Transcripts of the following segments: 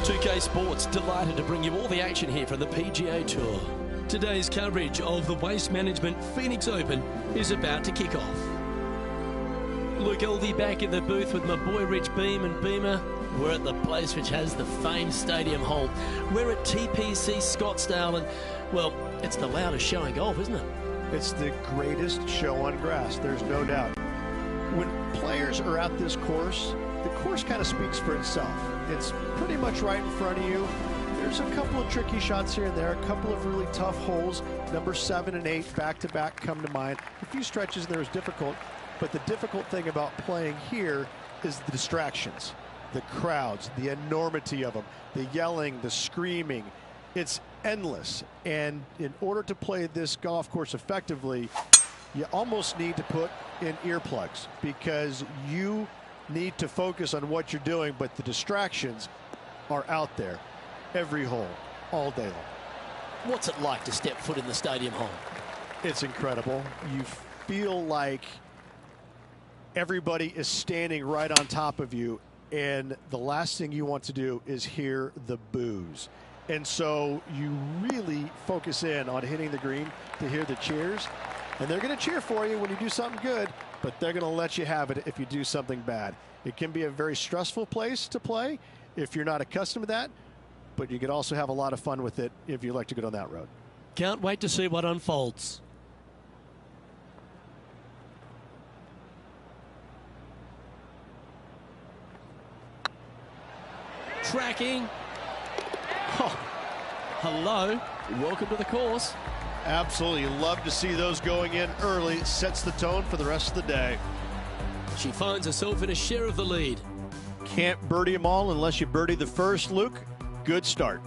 2K Sports, delighted to bring you all the action here from the PGA Tour. Today's coverage of the Waste Management Phoenix Open is about to kick off. Luke Elvey back in the booth with my boy Rich Beam and Beamer. We're at the place which has the famed stadium hole. We're at TPC Scottsdale, and, well, it's the loudest show in golf, isn't it? It's the greatest show on grass, there's no doubt. When players are at this course, the course kind of speaks for itself. It's pretty much right in front of you. There's a couple of tricky shots here and there, a couple of really tough holes. Number 7 and 8 back-to-back come to mind. A few stretches there is difficult, but the difficult thing about playing here is the distractions, the crowds, the enormity of them, the yelling, the screaming. It's endless, and in order to play this golf course effectively, you almost need to put in earplugs because you need to focus on what you're doing, but the distractions are out there every hole, all day long. What's it like to step foot in the stadium hole? It's incredible. You feel like everybody is standing right on top of you, and the last thing you want to do is hear the boos. And so you really focus in on hitting the green to hear the cheers. And they're going to cheer for you when you do something good, but they're going to let you have it if you do something bad. It can be a very stressful place to play if you're not accustomed to that, but you could also have a lot of fun with it if you like to go down that road. Can't wait to see what unfolds. Tracking. Oh, hello. Welcome to the course. Absolutely. Love to see those going in early. It sets the tone for the rest of the day. She finds herself in a share of the lead. Can't birdie them all unless you birdie the first, Luke. Good start.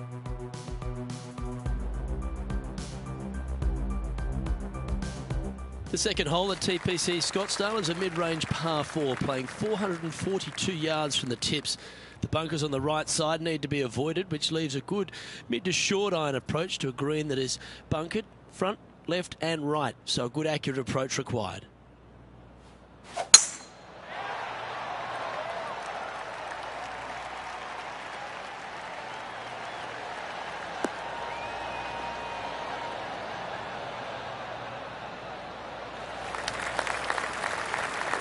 The second hole at TPC Scottsdale is a mid-range par 4, playing 442 yards from the tips. The bunkers on the right side need to be avoided, which leaves a good mid to short iron approach to a green that is bunkered front, left and right, so a good accurate approach required.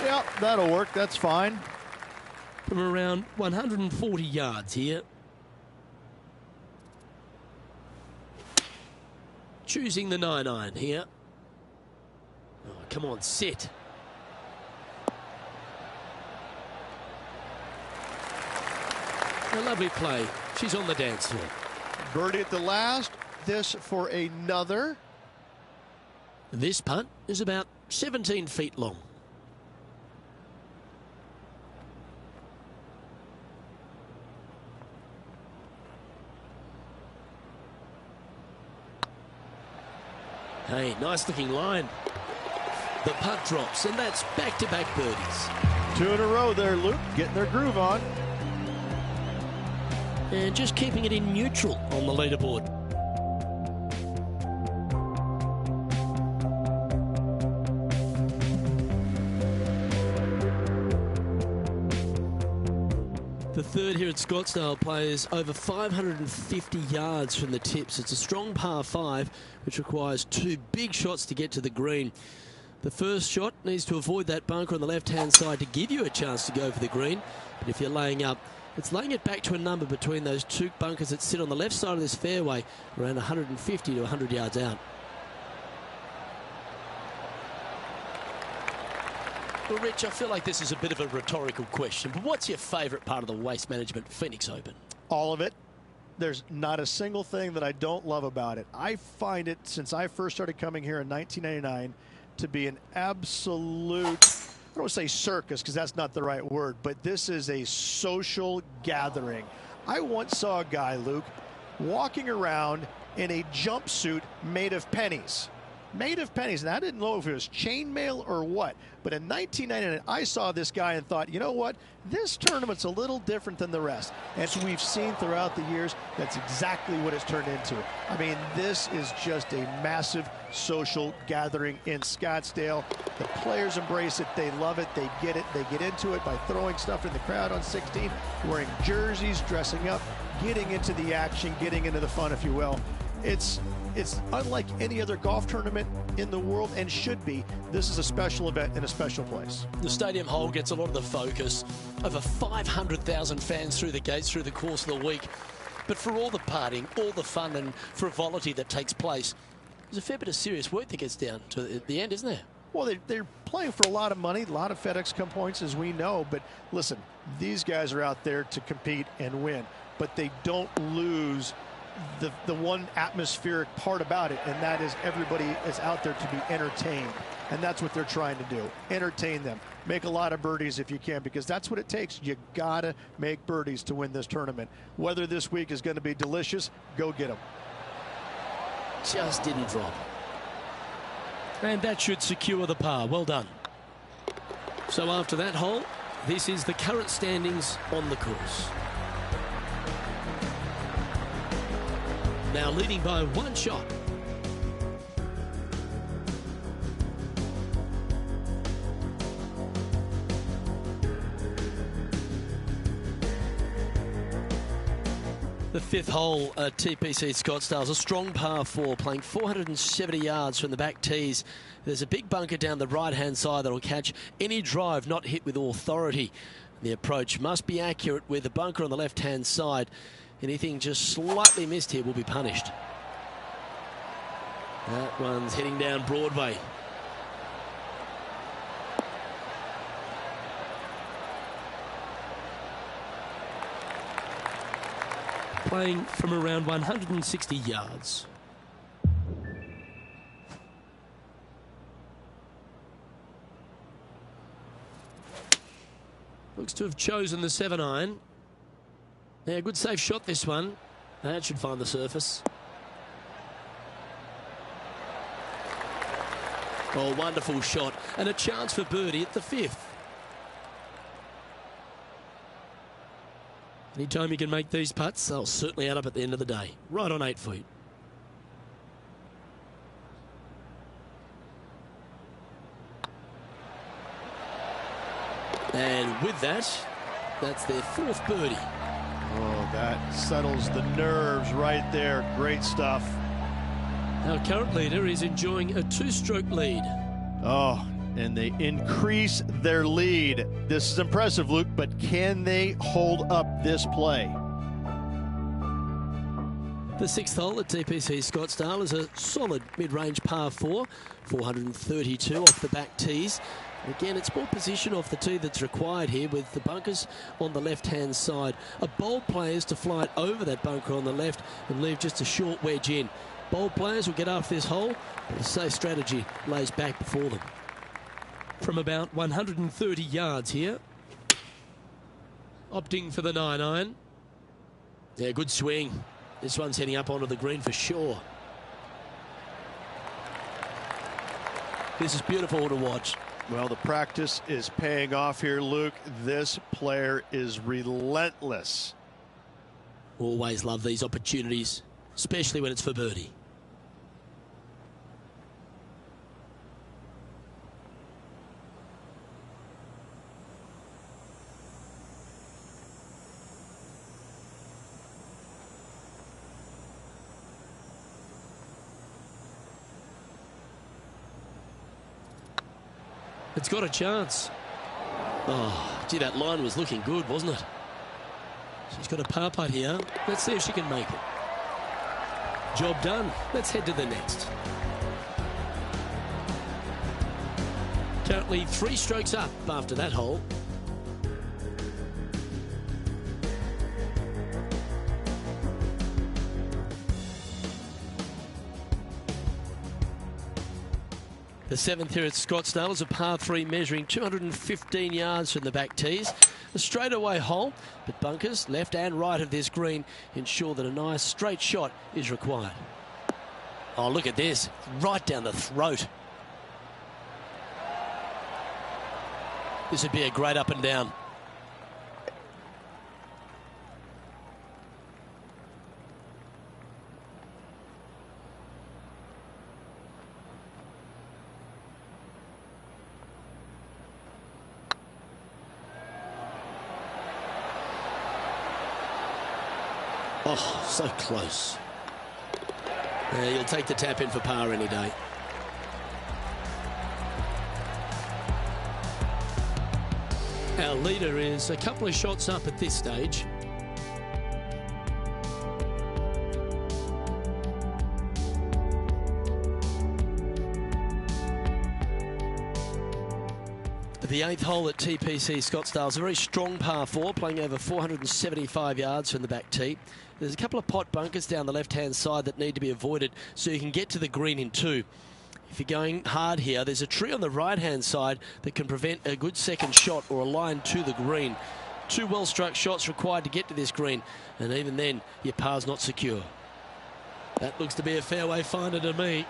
Yeah, that'll work. That's fine. From around 140 yards here. Choosing the 9-iron here. Oh, come on, sit. A lovely play. She's on the dance floor. Birdie at the last. This for another. This putt is about 17 feet long. Hey, nice looking line. The putt drops, and that's back-to-back birdies. 2 in a row there, Luke. Getting their groove on. And just keeping it in neutral on the leaderboard. The third here at Scottsdale plays over 550 yards from the tips. It's a strong par 5, which requires 2 big shots to get to the green. The first shot needs to avoid that bunker on the left-hand side to give you a chance to go for the green. But if you're laying up, it's laying it back to a number between those 2 bunkers that sit on the left side of this fairway, around 150 to 100 yards out. Well, Rich, I feel like this is a bit of a rhetorical question, but what's your favourite part of the Waste Management Phoenix Open? All of it. There's not a single thing that I don't love about it. I find it, since I first started coming here in 1999, to be an absolute, I don't want to say circus because that's not the right word, but this is a social gathering. I once saw a guy, Luke, walking around in a jumpsuit made of pennies. made of pennies. And I didn't know if it was chainmail or what, but in 1999, I saw this guy and thought, you know what? This tournament's a little different than the rest. As we've seen throughout the years, that's exactly what it's turned into. I mean, this is just a massive social gathering in Scottsdale. The players embrace it. They love it. They get it. They get into it by throwing stuff in the crowd on 16, wearing jerseys, dressing up, getting into the action, getting into the fun, if you will. It's unlike any other golf tournament in the world, and should be. This is a special event in a special place. The stadium hole gets a lot of the focus. Over 500,000 fans through the gates through the course of the week. But for all the partying, all the fun and frivolity that takes place, there's a fair bit of serious work that gets down to the end, isn't there? Well, they're playing for a lot of money, a lot of FedEx Cup points, as we know. But listen, these guys are out there to compete and win. But they don't lose the one atmospheric part about it, and that is everybody is out there to be entertained. And that's what they're trying to do. Entertain them. Make a lot of birdies if you can, because that's what it takes. You gotta make birdies to win this tournament. Whether this week is going to be delicious, go get them. Just didn't drop. And that should secure the par. Well done. So after that hole, this is the current standings on the course. Now leading by one shot. The fifth hole at TPC Scottsdale is a strong par 4, playing 470 yards from the back tees. There's a big bunker down the right-hand side that will catch any drive not hit with authority. The approach must be accurate with the bunker on the left-hand side. Anything just slightly missed here will be punished. That one's heading down Broadway. Playing from around 160 yards. Looks to have chosen the 7-iron. Yeah, good safe shot this one. That should find the surface. Oh, wonderful shot. And a chance for birdie at the 5th. Anytime you can make these putts, they'll certainly add up at the end of the day. Right on 8 feet. And with that, that's their 4th birdie. Oh, that settles the nerves right there. Great stuff. Our current leader is enjoying a 2-stroke lead. Oh, and they increase their lead. This is impressive, Luke, but can they hold up this play? The 6th hole at TPC Scottsdale is a solid mid-range par 4, 432 off the back tees. Again, it's more position off the tee that's required here, with the bunkers on the left-hand side. A bold player is to fly it over that bunker on the left and leave just a short wedge in. Bold players will get after this hole, but a safe strategy lays back before them. From about 130 yards here, opting for the 9-iron. Yeah, good swing. This one's heading up onto the green for sure. This is beautiful to watch. Well, the practice is paying off here, Luke. This player is relentless. Always love these opportunities, especially when it's for birdie. It's got a chance. Oh, gee, that line was looking good, wasn't it? She's got a par putt here. Let's see if she can make it. Job done. Let's head to the next. Currently 3 strokes up after that hole. The 7th here at Scottsdale is a par 3 measuring 215 yards from the back tees. A straightaway hole, but bunkers left and right of this green ensure that a nice straight shot is required. Oh, look at this. Right down the throat. This would be a great up and down. Oh, so close. Yeah, you'll take the tap in for par any day. Our leader is a couple of shots up at this stage. The 8th hole at TPC Scottsdale is a very strong par 4, playing over 475 yards from the back tee. There's a couple of pot bunkers down the left-hand side that need to be avoided so you can get to the green in 2. If you're going hard here, there's a tree on the right-hand side that can prevent a good second shot or a line to the green. 2 well-struck shots required to get to this green, and even then, your par's not secure. That looks to be a fairway finder to me.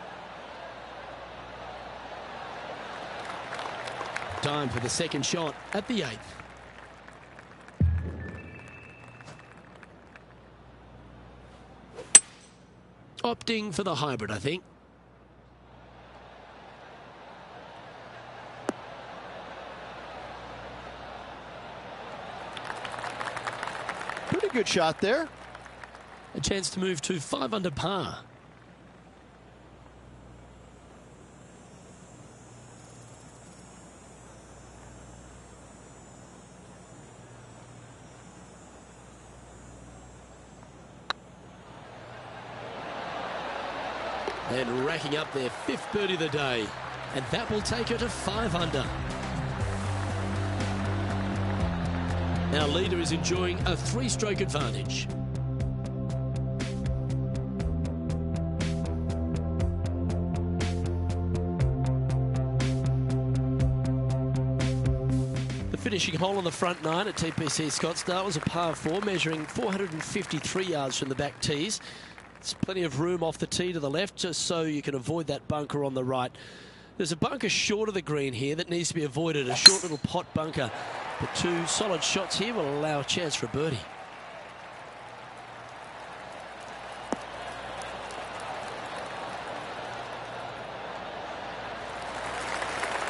Time for the second shot at the 8th. Opting for the hybrid, I think. Pretty good shot there. A chance to move to 5 under par. And racking up their 5th birdie of the day. And that will take her to 5 under. Our leader is enjoying a 3-stroke advantage. The finishing hole on the front 9 at TPC Scottsdale was a par 4, measuring 453 yards from the back tees. There's plenty of room off the tee to the left, just so you can avoid that bunker on the right. There's a bunker short of the green here that needs to be avoided, a short little pot bunker. But 2 solid shots here will allow a chance for a birdie.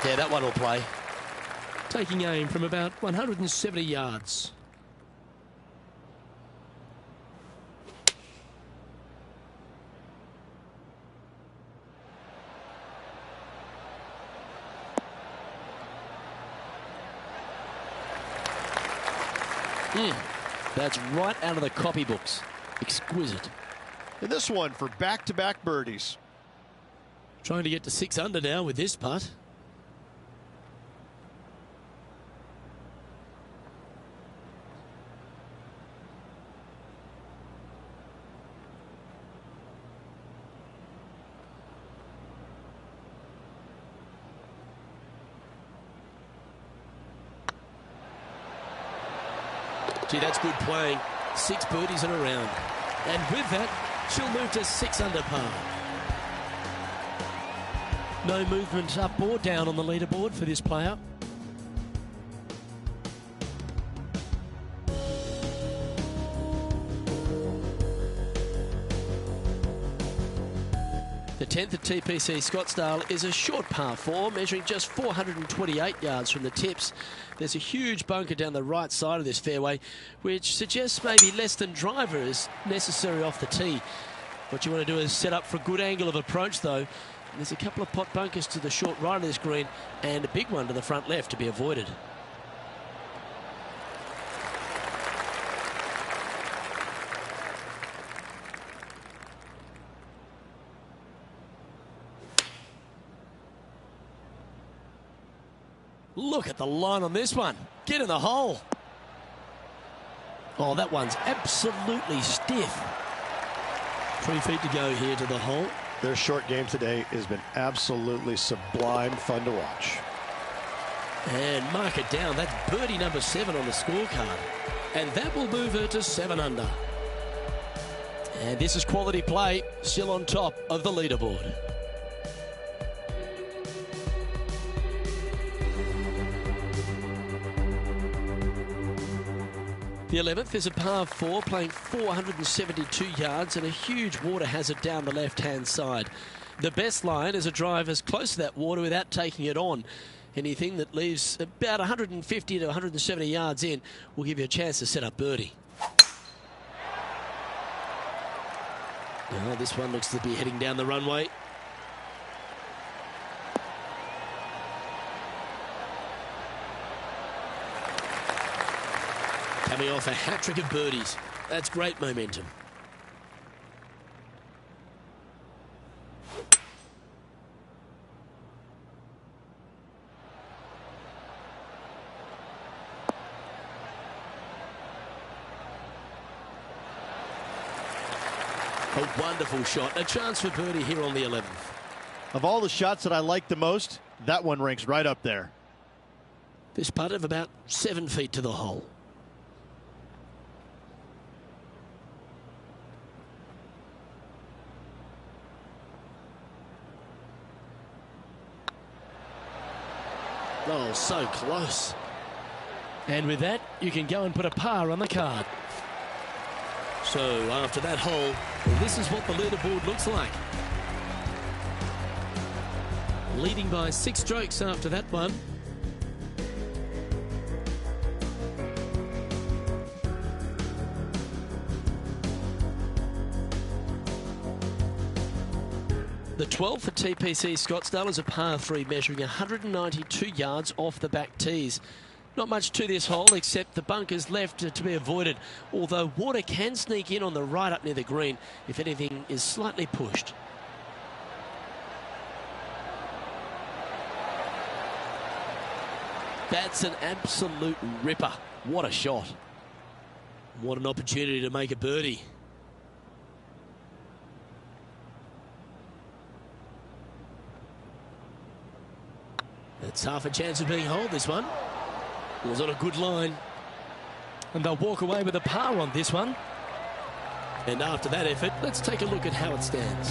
Yeah, that one will play. Taking aim from about 170 yards. That's right out of the copybooks. Exquisite. And this one for back-to-back birdies. Trying to get to 6 under now with this putt. Gee, that's good playing. 6 birdies in a round. And with that, she'll move to 6 under par. No movement up or down on the leaderboard for this player. The 10th at TPC Scottsdale is a short par 4, measuring just 428 yards from the tips. There's a huge bunker down the right side of this fairway, which suggests maybe less than driver is necessary off the tee. What you want to do is set up for a good angle of approach, though. There's a couple of pot bunkers to the short right of this green and a big one to the front left to be avoided. Look at the line on this one. Get in the hole. Oh, that one's absolutely stiff. 3 feet to go here to the hole. Their short game today has been absolutely sublime fun to watch. And mark it down. That's birdie number 7 on the scorecard. And that will move her to 7 under. And this is quality play, still on top of the leaderboard. The 11th is a par 4, playing 472 yards and a huge water hazard down the left-hand side. The best line is a drive as close to that water without taking it on. Anything that leaves about 150 to 170 yards in will give you a chance to set up birdie. Now this one looks to be heading down the runway. Coming off a hat-trick of birdies. That's great momentum. A wonderful shot. A chance for birdie here on the 11th. Of all the shots that I like the most, that one ranks right up there. This putt of about 7 feet to the hole. Oh, so close. And with that, you can go and put a par on the card. So after that hole, this is what the leaderboard looks like. Leading by 6 strokes after that one. The 12th for TPC Scottsdale is a par 3 measuring 192 yards off the back tees. Not much to this hole except the bunkers left to be avoided, although water can sneak in on the right up near the green if anything is slightly pushed. That's an absolute ripper. What a shot. What an opportunity to make a birdie. It's half a chance of being holed, this one. It was on a good line. And they'll walk away with a par on this one. And after that effort, let's take a look at how it stands.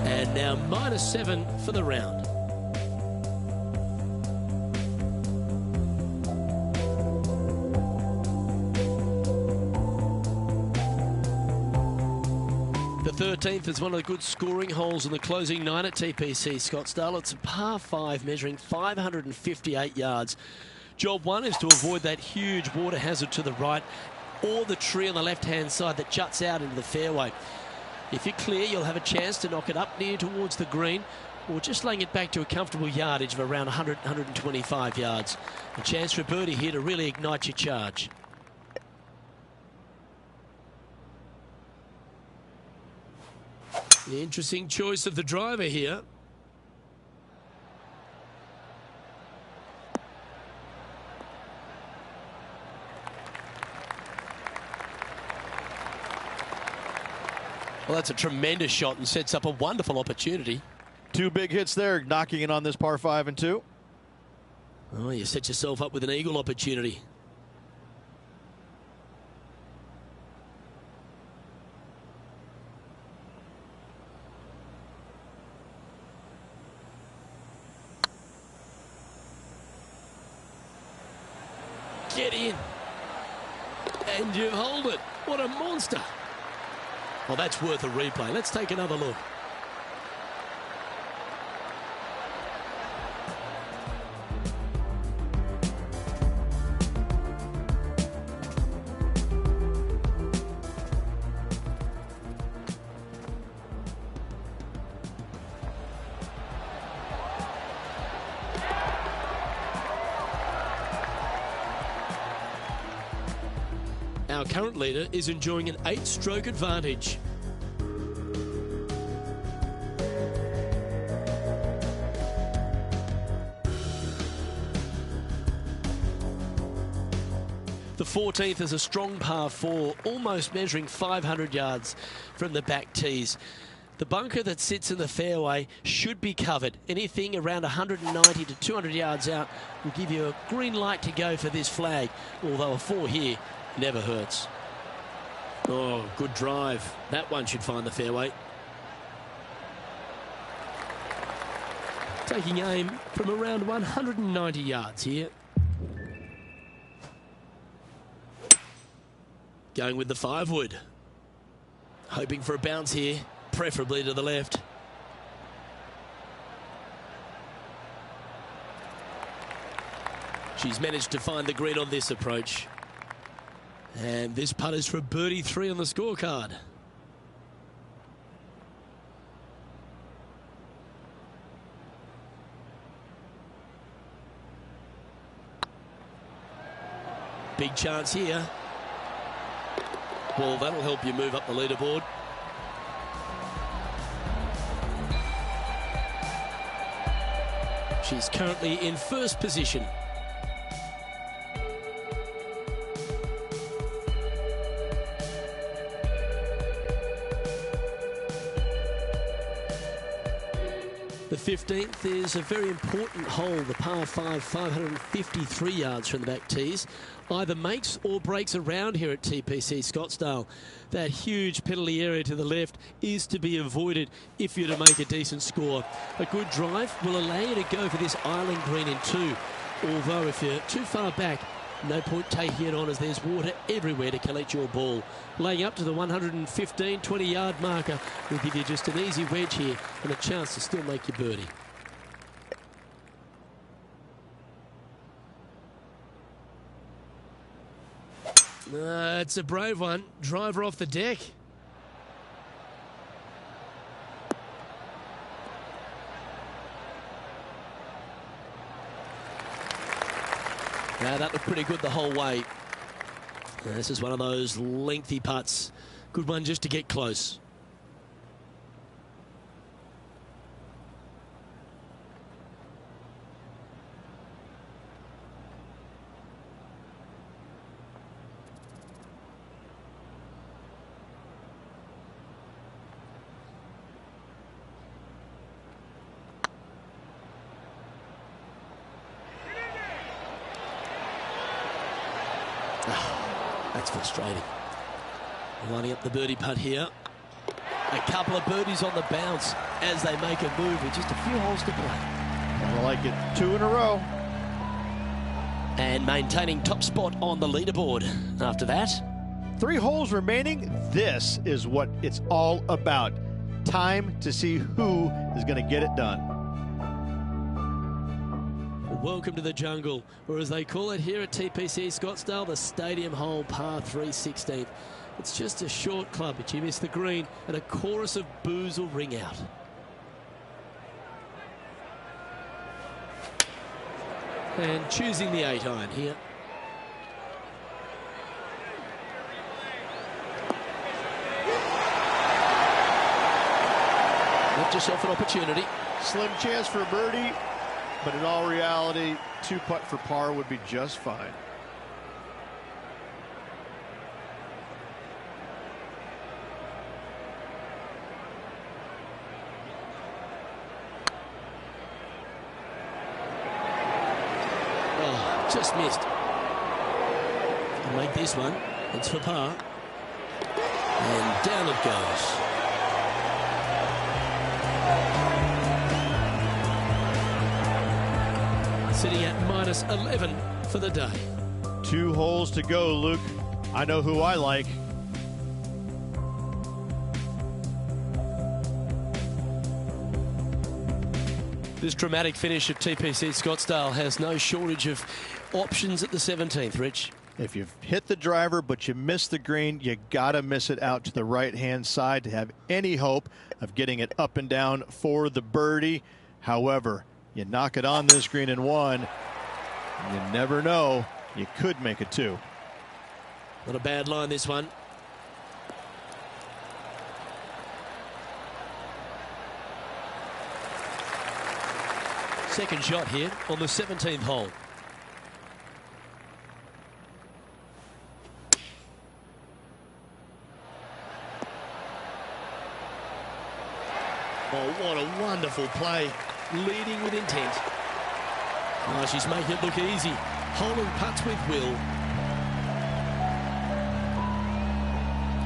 And now -7 for the round. The 13th is one of the good scoring holes in the closing 9 at TPC Scottsdale. It's a par 5 measuring 558 yards. Job 1 is to avoid that huge water hazard to the right or the tree on the left-hand side that juts out into the fairway. If you're clear, you'll have a chance to knock it up near towards the green or just laying it back to a comfortable yardage of around 100, 125 yards. A chance for a birdie here to really ignite your charge. The interesting choice of the driver here. Well, that's a tremendous shot and sets up a wonderful opportunity. 2 big hits there, knocking in on this par 5 and 2. Oh, you set yourself up with an eagle opportunity. Get in. And you hold it. What a monster. Well, that's worth a replay. Let's take another look. Our current leader is enjoying an 8-stroke advantage. The 14th is a strong par 4, almost measuring 500 yards from the back tees. The bunker that sits in the fairway should be covered. Anything around 190 to 200 yards out will give you a green light to go for this flag, although a 4 here never hurts. Oh, good drive. That one should find the fairway. Taking aim from around 190 yards here. Going with the 5-wood. Hoping for a bounce here, preferably to the left. She's managed to find the green on this approach. And this putt is for birdie 3 on the scorecard. Big chance here. Well, that'll help you move up the leaderboard. She's currently in first position. The 15th is a very important hole, the par 5, 553 yards from the back tees. Either makes or breaks around here at TPC Scottsdale. That huge penalty area to the left is to be avoided if you're to make a decent score. A good drive will allow you to go for this island green in 2. Although if you're too far back, no point taking it on as there's water everywhere to collect your ball. Laying up to the 115, 20-yard marker will give you just an easy wedge here and a chance to still make your birdie. It's a brave one. Driver off the deck. Now that looked pretty good the whole way. This is one of those lengthy putts. Good one just to get close. That's frustrating. Lining up the birdie putt here. A couple of birdies on the bounce as they make a move with just a few holes to play. I like it. 2 in a row. And maintaining top spot on the leaderboard after that. 3 holes remaining. This is what it's all about. Time to see who is going to get it done. Welcome to the jungle, or as they call it here at TPC Scottsdale, the stadium hole, par 3 16th. It's just a short club, but you miss the green, and a chorus of boos will ring out. And choosing the 8-iron here. Left yourself an opportunity. Slim chance for a birdie. But in all reality, 2 putt for par would be just fine. Oh, just missed. I'll make this one. It's for par. And down it goes. Sitting at minus 11 for the day. 2 holes to go, Luke. I know who I like. This dramatic finish at TPC Scottsdale has no shortage of options at the 17th, Rich. If you've hit the driver but you miss the green, you gotta miss it out to the right-hand side to have any hope of getting it up and down for the birdie. However, you knock it on this green in 1, you never know, you could make it 2. Not a bad line, this one. Second shot here on the 17th hole. Oh, what a wonderful play. Leading with intent. Oh, she's making it look easy. Holding putts with will.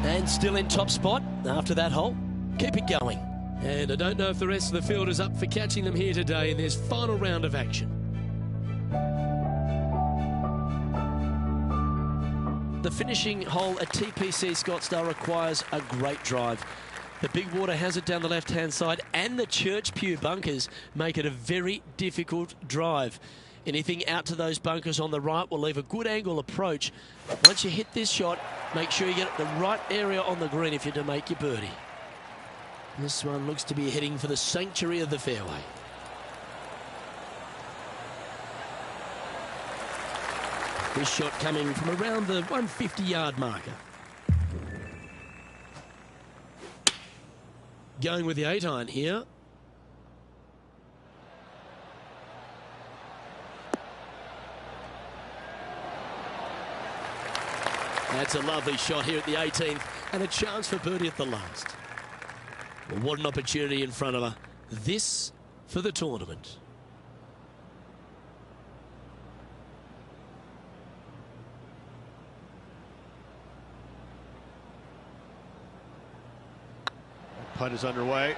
And still in top spot after that hole. Keep it going. And I don't know if the rest of the field is up for catching them here today in this final round of action. The finishing hole at TPC Scottsdale requires a great drive. The big water has it down the left-hand side, and the Church Pew bunkers make it a very difficult drive. Anything out to those bunkers on the right will leave a good angle approach. Once you hit this shot, make sure you get the right area on the green if you're to make your birdie. This one looks to be heading for the sanctuary of the fairway. This shot coming from around the 150-yard marker. Going with the 8-iron here. That's a lovely shot here at the 18th, and a chance for birdie at the last. Well, what an opportunity in front of her. This for the tournament. Putt is underway.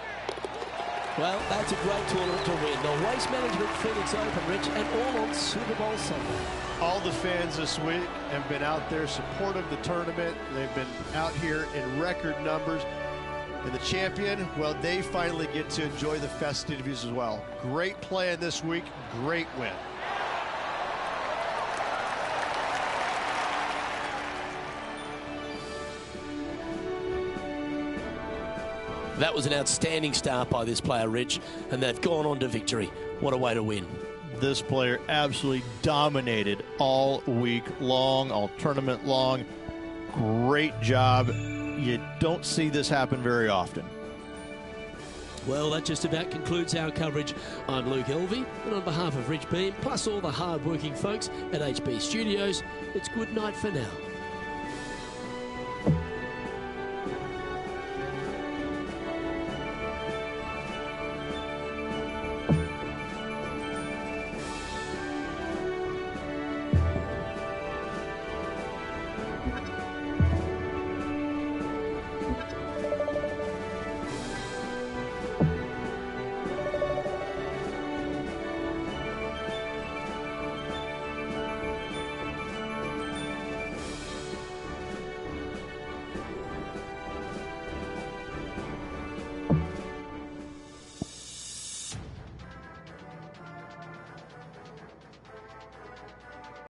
Well, that's a great tournament to win. The Waste Management Phoenix Open, Rich, and all on Super Bowl Sunday. All the fans this week have been out there supportive of the tournament. They've been out here in record numbers. And the champion, well, they finally get to enjoy the festivities as well. Great play in this week, great win. That was an outstanding start by this player, Rich, and they've gone on to victory. What a way to win. This player absolutely dominated all week long, all tournament long. Great job. You don't see this happen very often. Well, that just about concludes our coverage. I'm Luke Elvey, and on behalf of Rich Beam, plus all the hard-working folks at HB Studios, it's good night for now.